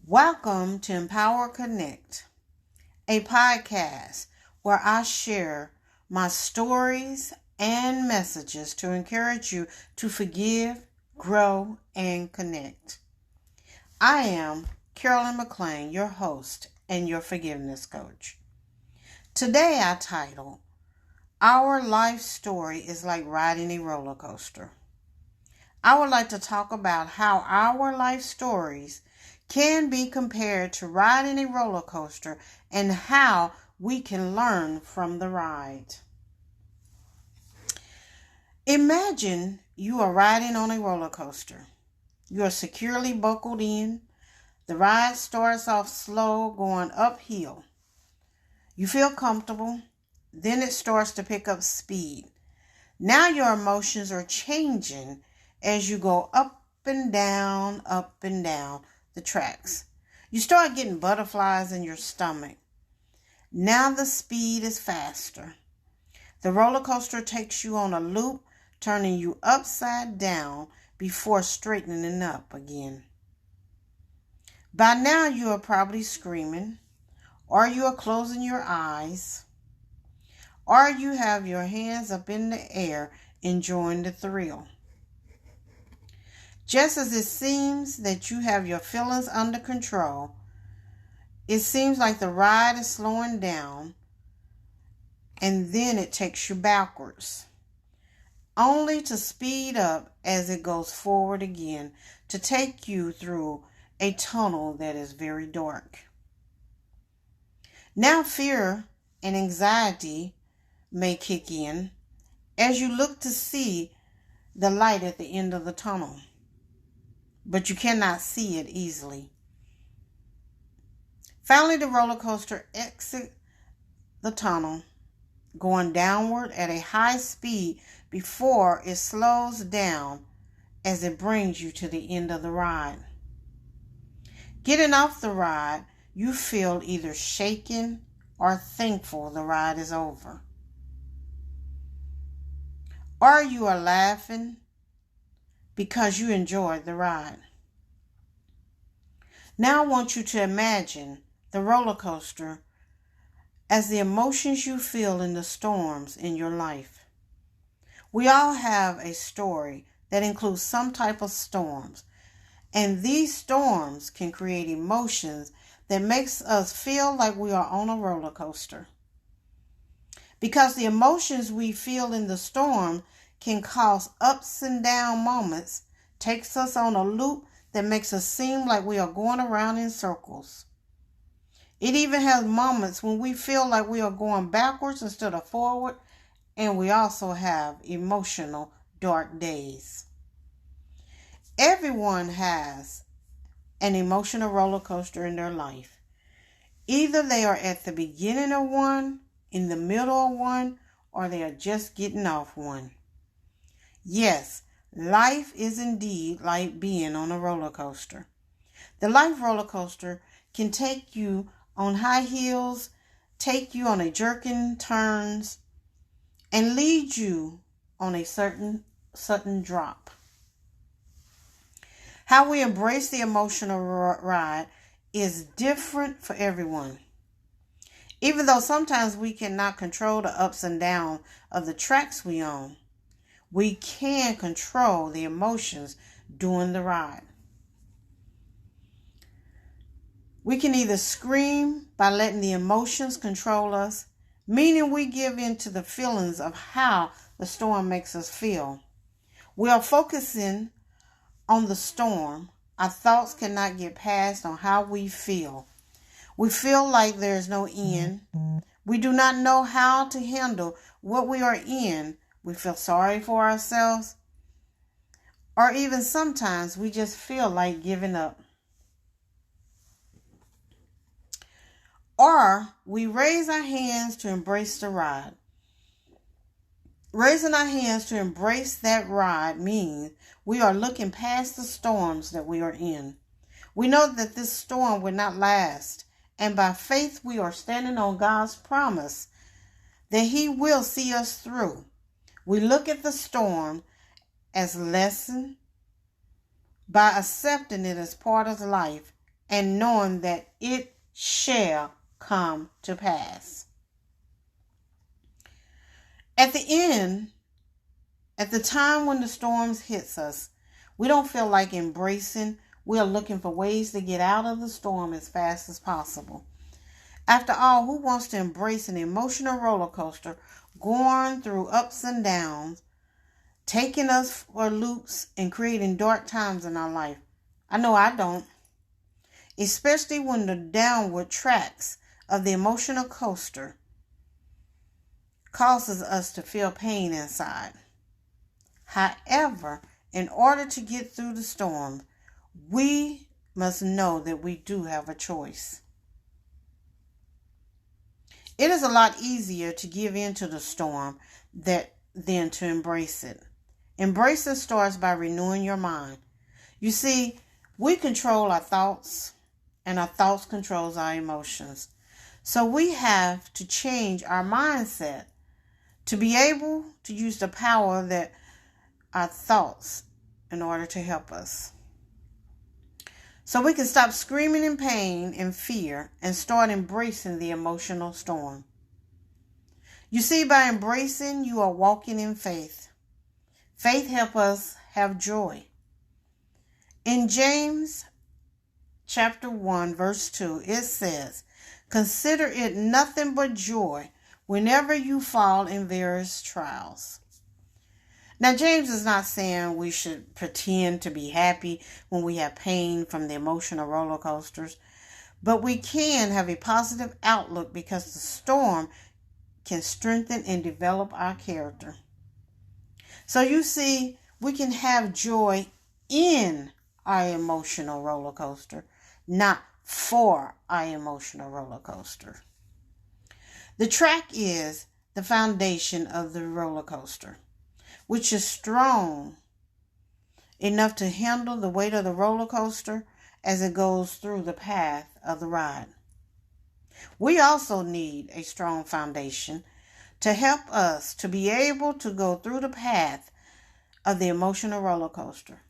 Welcome to Empower Connect, a podcast where I share my stories and messages to encourage you to forgive, grow, and connect. I am Carolyn McLean, your host and your forgiveness coach. Today I title, Our Life Story is Like Riding a Roller Coaster. I would like to talk about how our life stories can be compared to riding a roller coaster and how we can learn from the ride. Imagine you are riding on a roller coaster. You are securely buckled in. The ride starts off slow, going uphill. You feel comfortable. Then it starts to pick up speed. Now your emotions are changing as you go up and down the tracks. You start getting butterflies in your stomach. Now the speed is faster. The roller coaster takes you on a loop, turning you upside down before straightening up again. By now you are probably screaming, or you are closing your eyes, or you have your hands up in the air enjoying the thrill. Just as it seems that you have your feelings under control, it seems like the ride is slowing down and then it takes you backwards, only to speed up as it goes forward again to take you through a tunnel that is very dark. Now fear and anxiety may kick in as you look to see the light at the end of the tunnel, but you cannot see it easily. Finally, the roller coaster exits the tunnel, going downward at a high speed before it slows down as it brings you to the end of the ride. Getting off the ride, you feel either shaken or thankful the ride is over. Or you are laughing because you enjoyed the ride. Now I want you to imagine the roller coaster as the emotions you feel in the storms in your life. We all have a story that includes some type of storms, and these storms can create emotions that makes us feel like we are on a roller coaster. Because the emotions we feel in the storm can cause ups and down moments, takes us on a loop that makes us seem like we are going around in circles. It even has moments when we feel like we are going backwards instead of forward, and we also have emotional dark days. Everyone has an emotional roller coaster in their life. Either they are at the beginning of one, in the middle of one, or they are just getting off one. Yes, life is indeed like being on a roller coaster. The life roller coaster can take you on high heels, take you on a jerking turns, and lead you on a certain sudden drop. How we embrace the emotional ride is different for everyone. Even though sometimes we cannot control the ups and downs of the tracks we own, we can control the emotions during the ride. We can either scream by letting the emotions control us, meaning we give in to the feelings of how the storm makes us feel. We are focusing on the storm. Our thoughts cannot get past on how we feel. We feel like there is no end. We do not know how to handle what we are in. We feel sorry for ourselves, or even sometimes we just feel like giving up. Or we raise our hands to embrace the ride. Raising our hands to embrace that ride means we are looking past the storms that we are in. We know that this storm will not last, and by faith we are standing on God's promise that He will see us through. We look at the storm as a lesson by accepting it as part of life and knowing that it shall come to pass. At the time when the storms hits us, we don't feel like embracing. We are looking for ways to get out of the storm as fast as possible. After all, who wants to embrace an emotional roller coaster going through ups and downs, taking us for loops and creating dark times in our life? I know I don't. Especially when the downward tracks of the emotional coaster causes us to feel pain inside. However, in order to get through the storm, we must know that we do have a choice. It is a lot easier to give in to the storm than to embrace it. Embrace it starts by renewing your mind. You see, we control our thoughts, and our thoughts controls our emotions. So we have to change our mindset to be able to use the power that our thoughts in order to help us. So we can stop screaming in pain and fear and start embracing the emotional storm. You see, by embracing, you are walking in faith. Faith helps us have joy. In James chapter 1, verse 2, it says, "Consider it nothing but joy whenever you fall in various trials." Now, James is not saying we should pretend to be happy when we have pain from the emotional roller coasters, but we can have a positive outlook because the storm can strengthen and develop our character. So you see, we can have joy in our emotional roller coaster, not for our emotional roller coaster. The track is the foundation of the roller coaster, which is strong enough to handle the weight of the roller coaster as it goes through the path of the ride. We also need a strong foundation to help us to be able to go through the path of the emotional roller coaster.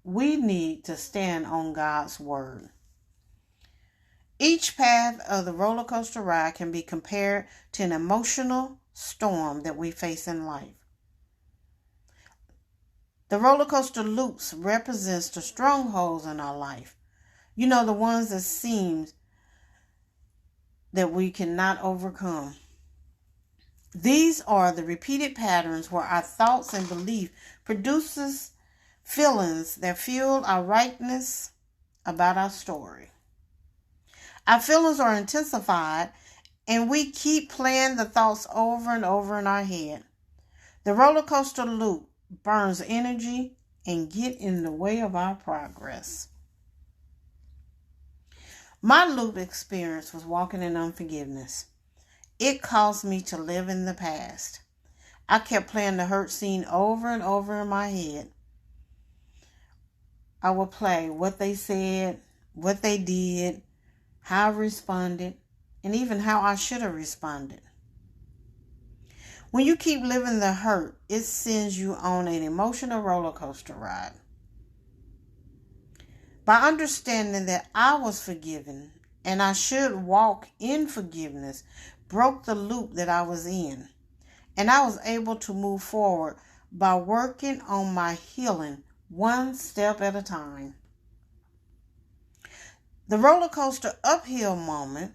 We need to stand on God's word. Each path of the roller coaster ride can be compared to an emotional storm that we face in life. The roller coaster loops represents the strongholds in our life. You know, the ones that seems that we cannot overcome. These are the repeated patterns where our thoughts and belief produces feelings that fuel our rightness about our story. Our feelings are intensified and we keep playing the thoughts over and over in our head. The roller coaster loop burns energy and get in the way of our progress. My loop experience was walking in unforgiveness. It caused me to live in the past. I kept playing the hurt scene over and over in my head. I would play what they said, what they did, how I responded, and even how I should have responded. When you keep living the hurt, it sends you on an emotional roller coaster ride. By understanding that I was forgiven and I should walk in forgiveness, broke the loop that I was in. And I was able to move forward by working on my healing one step at a time. The roller coaster uphill moment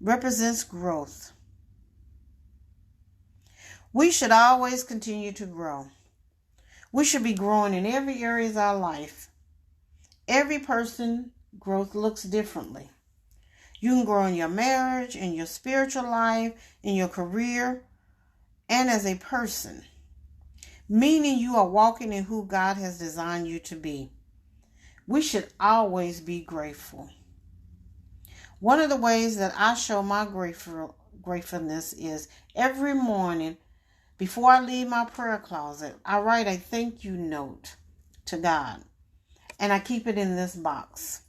represents growth. We should always continue to grow. We should be growing in every area of our life. Every person growth looks differently. You can grow in your marriage, in your spiritual life, in your career, and as a person, meaning you are walking in who God has designed you to be. We should always be grateful. One of the ways that I show my gratefulness is every morning before I leave my prayer closet, I write a thank you note to God, and I keep it in this box.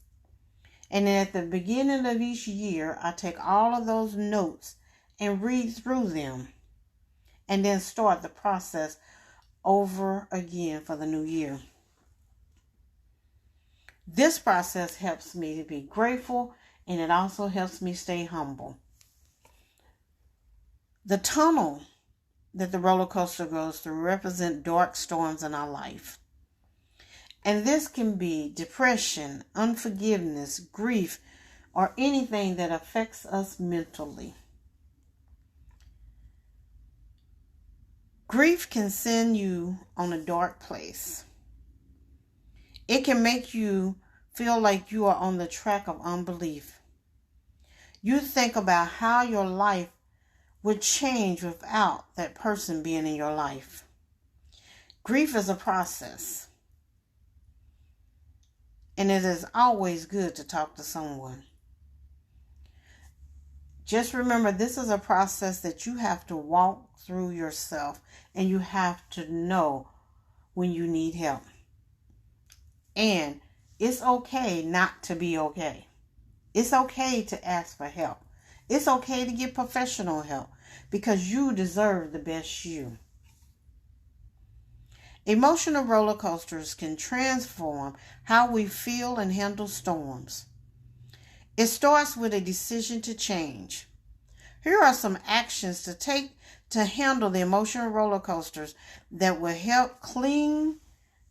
And then at the beginning of each year, I take all of those notes and read through them and then start the process over again for the new year. This process helps me to be grateful, and it also helps me stay humble. The tunnel that the roller coaster goes through represent dark storms in our life. And this can be depression, unforgiveness, grief, or anything that affects us mentally. Grief can send you on a dark place. It can make you feel like you are on the track of unbelief. You think about how your life would change without that person being in your life. Grief is a process. And it is always good to talk to someone. Just remember, this is a process that you have to walk through yourself, and you have to know when you need help. And it's okay not to be okay. It's okay to ask for help. It's okay to get professional help, because you deserve the best you. Emotional roller coasters can transform how we feel and handle storms. It starts with a decision to change. Here are some actions to take to handle the emotional roller coasters that will help cling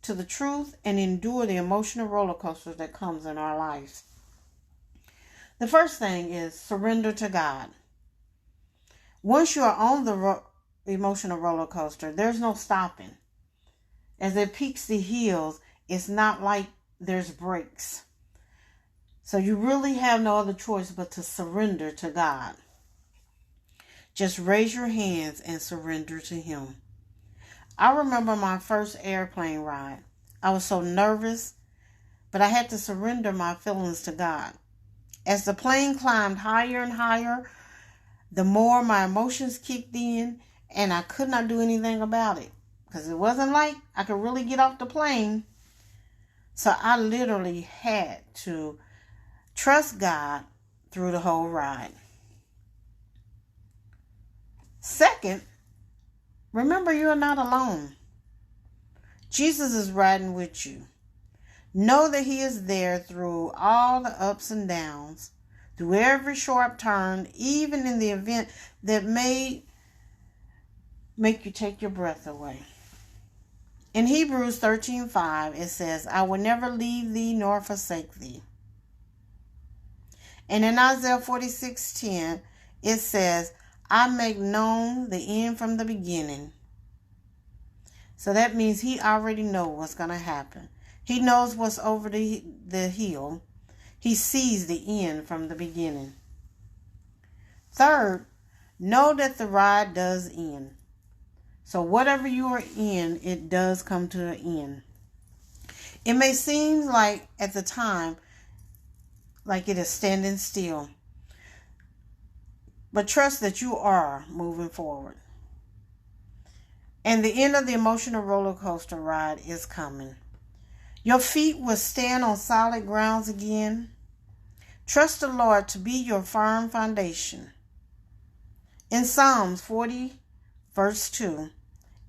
to the truth and endure the emotional roller coasters that comes in our lives. The first thing is surrender to God. Once you are on the emotional roller coaster, there's no stopping. As it peaks the hills, it's not like there's brakes. So you really have no other choice but to surrender to God. Just raise your hands and surrender to Him. I remember my first airplane ride. I was so nervous, but I had to surrender my feelings to God. As the plane climbed higher and higher, the more my emotions kicked in, and I could not do anything about it. Because it wasn't like I could really get off the plane. So I literally had to trust God through the whole ride. Second, remember you are not alone. Jesus is riding with you. Know that He is there through all the ups and downs, through every sharp turn, even in the event that may make you take your breath away. In Hebrews 13:5, it says, I will never leave thee nor forsake thee. And in Isaiah 46:10, it says, I make known the end from the beginning. So that means He already knows what's going to happen. He knows what's over the hill. He sees the end from the beginning. Third, know that the ride does end. So whatever you are in, it does come to an end. It may seem like at the time, like it is standing still. But trust that you are moving forward. And the end of the emotional roller coaster ride is coming. Your feet will stand on solid grounds again. Trust the Lord to be your firm foundation. In Psalms 40, verse 2,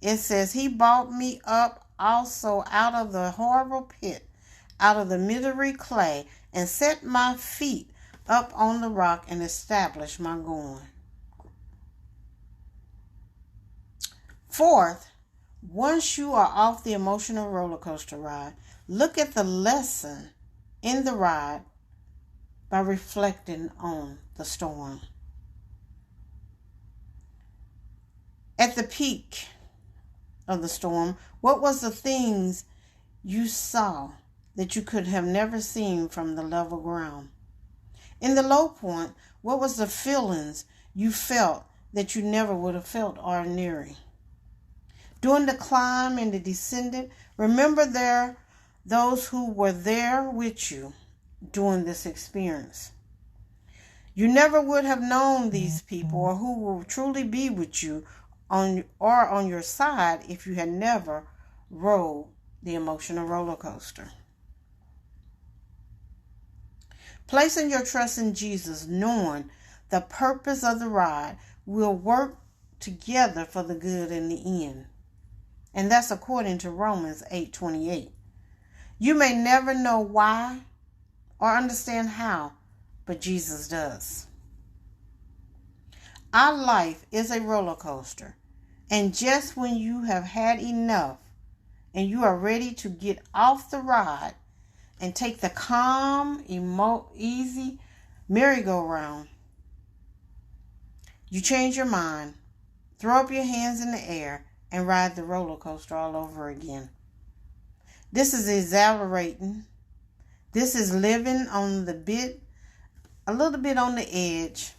it says, He brought me up also out of the horrible pit, out of the miry clay, and set my feet up on the rock and established my going. Fourth, once you are off the emotional roller coaster ride, look at the lesson in the ride by reflecting on the storm. At the peak of the storm, what was the things you saw that you could have never seen from the level ground? In the low point, what was the feelings you felt that you never would have felt ordinary? During the climb and the descent, remember those who were there with you during this experience. You never would have known these people or who will truly be with you on your side if you had never rode the emotional roller coaster. Placing your trust in Jesus, knowing the purpose of the ride will work together for the good in the end. And that's according to Romans 8:28. You may never know why or understand how, but Jesus does. Our life is a roller coaster, and just when you have had enough and you are ready to get off the ride and take the calm, easy merry-go-round, you change your mind, throw up your hands in the air, and ride the roller coaster all over again. This is exhilarating. This is living on a little bit on the edge.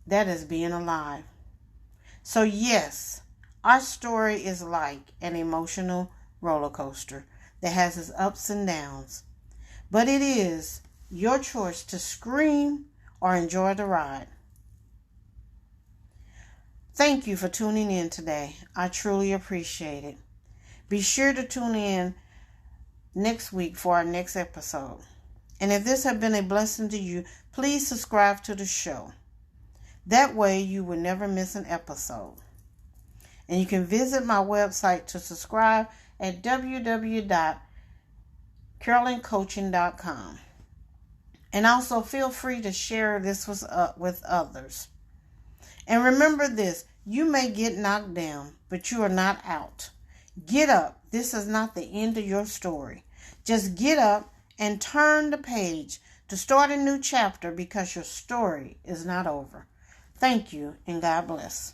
That is being alive. So yes, our story is like an emotional roller coaster that has its ups and downs. But it is your choice to scream or enjoy the ride. Thank you for tuning in today. I truly appreciate it. Be sure to tune in next week for our next episode. And if this has been a blessing to you, please subscribe to the show. That way you will never miss an episode. And you can visit my website to subscribe at www.carolyncoaching.com. And also feel free to share this with others. And remember this, you may get knocked down, but you are not out. Get up. This is not the end of your story. Just get up and turn the page to start a new chapter because your story is not over. Thank you, and God bless.